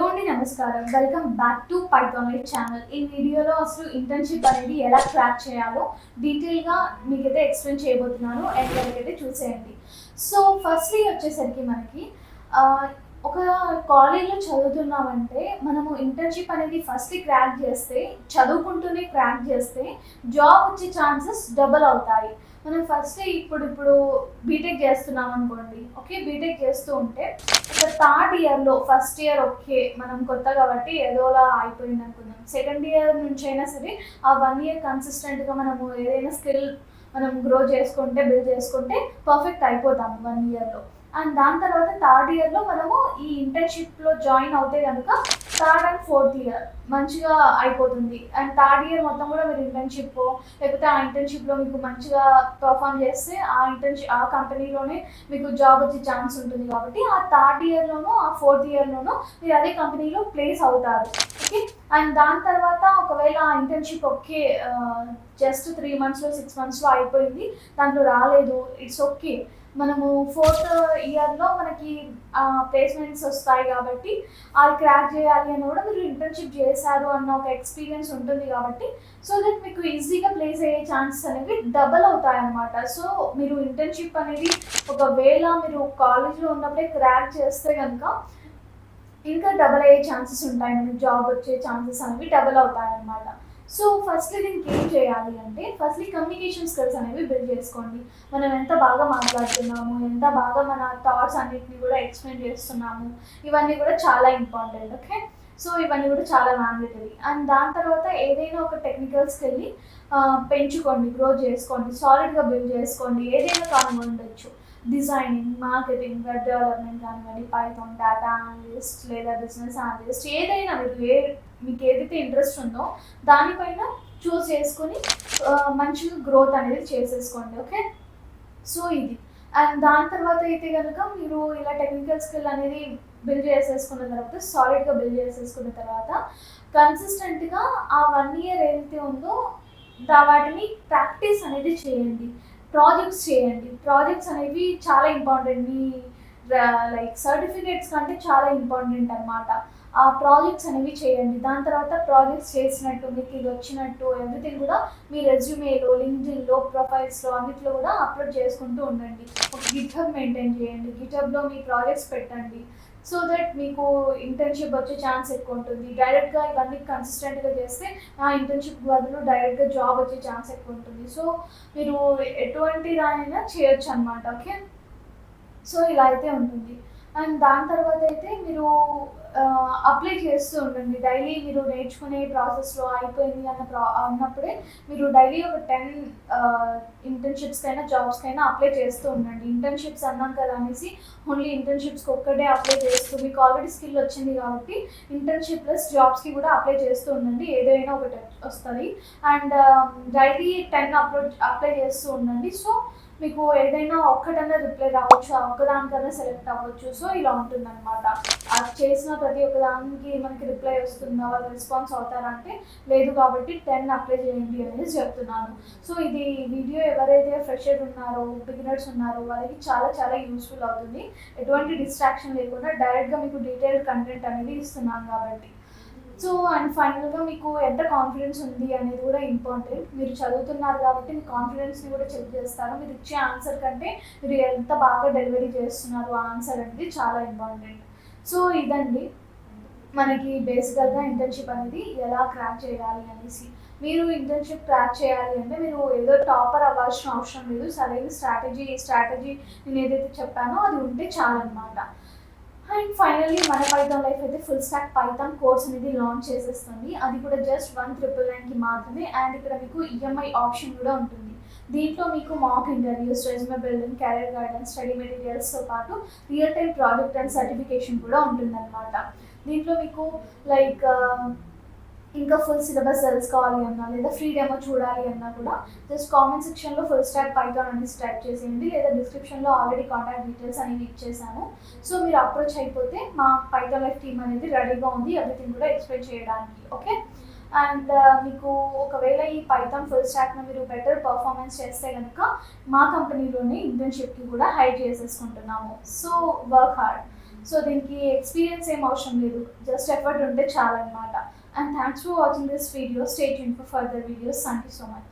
అండి నమస్కారం. Welcome back to Python life channel. ఈ వీడియోలో అసలు ఇంటర్న్‌షిప్ అనేది ఎలా క్రాక్ చేయాలో డీటెయిల్‌గా మీకైతే ఎక్స్‌ప్లెయిన్ చేయబోతున్నాను. ఎండ్ వరకు అయితే చూసేయండి. సో, ఫస్ట్‌లీ వచ్చేసరికి మనకి ఒక కాలేజ్‌లో చదువుతున్నామంటే మనము ఇంటర్న్‌షిప్ అనేది ఫస్ట్ క్రాక్ చేస్తే, చదువుకుంటూనే క్రాక్ చేస్తే జాబ్ వచ్చే ఛాన్సెస్ డబుల్ అవుతాయి. మనం ఫస్ట్ ఇప్పుడు బీటెక్ చేస్తున్నాం అనుకోండి. ఓకే, బీటెక్ చేస్తూ ఉంటే ఒక థర్డ్ ఇయర్‌లో ఫస్ట్ ఇయర్ ఓకే, మనం కొత్త కాబట్టి ఏదోలా అయిపోయింది అనుకుందాం. సెకండ్ ఇయర్ నుంచి అయినా సరే ఆ 1 ఇయర్ కన్సిస్టెంట్‌గా మనము ఏదైనా స్కిల్ మనం గ్రో చేసుకుంటే, బిల్డ్ చేసుకుంటే పర్ఫెక్ట్ అయిపోతాము 1 ఇయర్‌లో. అండ్ దాని తర్వాత థర్డ్ ఇయర్‌లో మనము ఈ ఇంటర్న్‌షిప్‌లో జాయిన్ అవుతే గనుక థర్డ్ అండ్ ఫోర్త్ ఇయర్ మంచిగా అయిపోతుంది. అండ్ థర్డ్ ఇయర్ మొత్తం కూడా మీరు ఇంటర్న్‌షిప్పో లేకపోతే ఆ ఇంటర్న్‌షిప్‌లో మీకు మంచిగా పెర్ఫార్మ్ చేస్తే ఆ కంపెనీలోనే మీకు జాబ్ వచ్చే ఛాన్స్ ఉంటుంది కాబట్టి ఆ థర్డ్ ఇయర్‌లోనో, ఆ ఫోర్త్ ఇయర్‌లోనో మీరు అదే కంపెనీలో ప్లేస్ అవుతారు. ఓకే. అండ్ దాని తర్వాత ఒకవేళ ఆ ఇంటర్న్‌షిప్ ఓకే, జస్ట్ 3 మంత్స్‌లో, 6 మంత్స్‌లో అయిపోయింది. దాంట్లో రాలేదు. It's okay. మనము ఫోర్త్ ఇయర్‌లో మనకి ప్లేస్‌మెంట్స్ వస్తాయి కాబట్టి అది క్రాక్ చేయాలి అని కూడా మీరు ఇంటర్న్‌షిప్ చేశారు అన్న ఒక ఎక్స్‌పీరియన్స్ ఉంటుంది కాబట్టి సో దట్ మీకు ఈజీగా ప్లేస్ అయ్యే ఛాన్సెస్ అనేవి డబల్ అవుతాయన్నమాట. సో, మీరు ఇంటర్న్‌షిప్ అనేది ఒకవేళ మీరు కాలేజ్‌లో ఉన్నప్పుడే క్రాక్ చేస్తే గనుక ఇంకా డబల్ అయ్యే ఛాన్సెస్ ఉంటాయి. మీకు జాబ్ వచ్చే ఛాన్సెస్ అనేవి డబల్ అవుతాయన్నమాట. సో, ఫస్ట్‌లీ దీనికి ఏం చేయాలి అంటే ఫస్ట్‌లీ కమ్యూనికేషన్ స్కిల్స్ అనేవి బిల్డ్ చేసుకోండి. మనం ఎంత బాగా మాట్లాడుతున్నాము, ఎంత బాగా మన థాట్స్ అన్నిటిని కూడా ఎక్స్‌ప్లెయిన్ చేస్తున్నాము, ఇవన్నీ కూడా చాలా ఇంపార్టెంట్. ఓకే. సో, ఇవన్నీ కూడా చాలా మ్యాండేటరీ. అండ్ దాని తర్వాత ఏదైనా ఒక టెక్నికల్ స్కిల్‌ని పెంచుకోండి, గ్రో చేసుకోండి, సాలిడ్‌గా బిల్డ్ చేసుకోండి. ఏదైనా కానివ్వండొచ్చు. డిజైనింగ్, మార్కెటింగ్, వెబ్ డెవలప్‌మెంట్ కానివ్వండి, పైథాన్, డేటా అనలిస్ట్ లేదా బిజినెస్ అనలిస్ట్ ఏదైనా మీకు ఏదైతే ఇంట్రెస్ట్ ఉందో దానిపైన చూస్ చేసుకొని మంచిగా గ్రోత్ అనేది చేసేసుకోండి. ఓకే. సో, ఇది. అండ్ దాని తర్వాత అయితే గనుక మీరు ఇలా టెక్నికల్ స్కిల్ అనేది బిల్డ్ చేసేసుకున్న తర్వాత, సాలిడ్‌గా బిల్డ్ చేసేసుకున్న తర్వాత కన్సిస్టెంట్‌గా ఆ 1 ఇయర్ ఏదైతే ఉందో వాటిని ప్రాక్టీస్ అనేది చేయండి. ప్రాజెక్ట్స్ చేయండి. ప్రాజెక్ట్స్ అనేవి చాలా ఇంపార్టెంట్. మీ లైక్ సర్టిఫికేట్స్ కంటే చాలా ఇంపార్టెంట్ అనమాట. ఆ ప్రాజెక్ట్స్ అనేవి చేయండి. దాని తర్వాత ప్రాజెక్ట్స్ చేసినట్టు, మీకు ఇది వచ్చినట్టు ఎవ్రీథింగ్ కూడా మీ రెజ్యూమేలో, లింక్డ్ఇన్‌లో, ప్రొఫైల్స్‌లో అన్నిట్లో కూడా అప్లోడ్ చేసుకుంటూ ఉండండి. ఒక గిట్‌హబ్ మెయింటైన్ చేయండి. గిట్‌హబ్‌లో మీ ప్రాజెక్ట్స్ పెట్టండి. సో దట్ మీకు ఇంటర్న్‌షిప్ వచ్చే ఛాన్స్ ఎక్కువ ఉంటుంది. డైరెక్ట్‌గా ఇవన్నీ కన్సిస్టెంట్‌గా చేస్తే ఆ ఇంటర్న్‌షిప్ బదులు డైరెక్ట్‌గా జాబ్ వచ్చే ఛాన్స్ ఎక్కువ ఉంటుంది. సో, మీరు ఎటువంటి దానైనా చేయొచ్చు అనమాట. ఓకే. సో, ఇలా అయితే ఉంటుంది. అండ్ దాని తర్వాత అయితే మీరు అప్లై చేస్తూ ఉండండి. డైలీ మీరు నేర్చుకునే ప్రాసెస్‌లో అయిపోయింది అన్నప్పుడే మీరు డైలీ ఒక 10 ఇంటర్న్‌షిప్స్‌కైనా, జాబ్స్‌కైనా అప్లై చేస్తూ ఉండండి. ఇంటర్న్‌షిప్స్ అన్నాం కదా అనేసి ఓన్లీ ఇంటర్న్‌షిప్స్‌కి ఒక్కటే అప్లై చేస్తూ మీకు ఆల్రెడీ స్కిల్ వచ్చింది కాబట్టి ఇంటర్న్‌షిప్ ప్లస్ జాబ్స్‌కి కూడా అప్లై చేస్తూ ఉండండి. ఏదైనా ఒకటి వస్తది. అండ్ డైలీ 10 అప్లై చేస్తూ ఉండండి. సో, మీకు ఏదైనా ఒక్కటన్నా రిప్లై రావచ్చు. ఆ ఒక్కదానికన్నా సెలెక్ట్ అవ్వచ్చు. సో, ఇలా ఉంటుందన్నమాట. అది చేసిన ప్రతి ఒక్క దానికి మనకి రిప్లై వస్తుందా, వాళ్ళు రెస్పాన్స్ అవుతారా అంటే లేదు కాబట్టి 10 అప్లై చేయండి అనేది చెప్తున్నాను. సో, ఇది వీడియో ఎవరైతే ఫ్రెషర్ ఉన్నారో, బిగినర్స్ ఉన్నారో వాళ్ళకి చాలా చాలా యూస్‌ఫుల్ అవుతుంది. ఎటువంటి డిస్ట్రాక్షన్ లేకుండా డైరెక్ట్‌గా మీకు డీటెయిల్డ్ కంటెంట్ అనేది ఇస్తున్నాను కాబట్టి. సో, అండ్ ఫైనల్‌గా మీకు ఎంత కాన్ఫిడెన్స్ ఉంది అనేది కూడా ఇంపార్టెంట్. మీరు చదువుతున్నారు కాబట్టి మీ కాన్ఫిడెన్స్‌ని కూడా చెక్ చేస్తారు. మీరు ఇచ్చే ఆన్సర్ కంటే మీరు ఎంత బాగా డెలివరీ చేస్తున్నారు ఆ ఆన్సర్ అనేది చాలా ఇంపార్టెంట్. సో, ఇదండి మనకి బేసికల్‌గా ఇంటర్న్‌షిప్ అనేది ఎలా క్రాక్ చేయాలి అనేసి. మీరు ఇంటర్న్‌షిప్ క్రాక్ చేయాలి అంటే మీరు ఏదో టాపర్ అవ్వాల్సిన అవసరం లేదు. సరైన స్ట్రాటజీ నేను ఏదైతే చెప్పానో అది ఉంటే చాలన్నమాట. అండ్ ఫైనల్లీ మన పైథాన్ లైఫ్ అయితే ఫుల్ స్టాక్ పైథాన్ కోర్స్ అనేది లాంచ్ చేసేస్తుంది. అది కూడా జస్ట్ 1,999కి మాత్రమే. అండ్ ఇక్కడ మీకు ఈఎంఐ ఆప్షన్ కూడా ఉంటుంది. దీంట్లో మీకు mock interviews, resume building, career guidance, study మెటీరియల్స్‌తో పాటు real time project and certification కూడా ఉంటుందన్నమాట. దీంట్లో మీకు లైక్ ఇంకా ఫుల్ సిలబస్ తెలుసుకోవాలి అన్నా లేదా ఫ్రీ డెమో చూడాలి అన్నా కూడా జస్ట్ కామెంట్ సెక్షన్‌లో ఫుల్ స్టాక్ పైథాన్ అనేసి టైప్ చేసేయండి. లేదా డిస్క్రిప్షన్‌లో ఆల్రెడీ కాంటాక్ట్ డీటెయిల్స్ అనేవి ఇచ్చేసాను. సో, మీరు అప్రోచ్ అయిపోతే మా పైథాన్ లైఫ్ టీమ్ అనేది రెడీగా ఉంది ఎవ్రీథింగ్ కూడా ఎక్స్‌ప్లెయిన్ చేయడానికి. ఓకే. అండ్ మీకు ఒకవేళ ఈ పైథాన్ ఫుల్ స్టాక్‌లో మీరు బెటర్ పర్ఫార్మెన్స్ చేస్తే గనుక మా కంపెనీలోనే ఇంటర్న్‌షిప్‌కి కూడా హైర్ చేసేసుకుంటున్నాము. So, work hard. సో దీనికి ఎక్స్పీరియన్స్ ఏం అవసరం లేదు, జస్ట్ ఎఫర్ట్ ఉంటే చాలన్నమాట. And thanks for watching this video. Stay tuned for further videos. Thank you so much.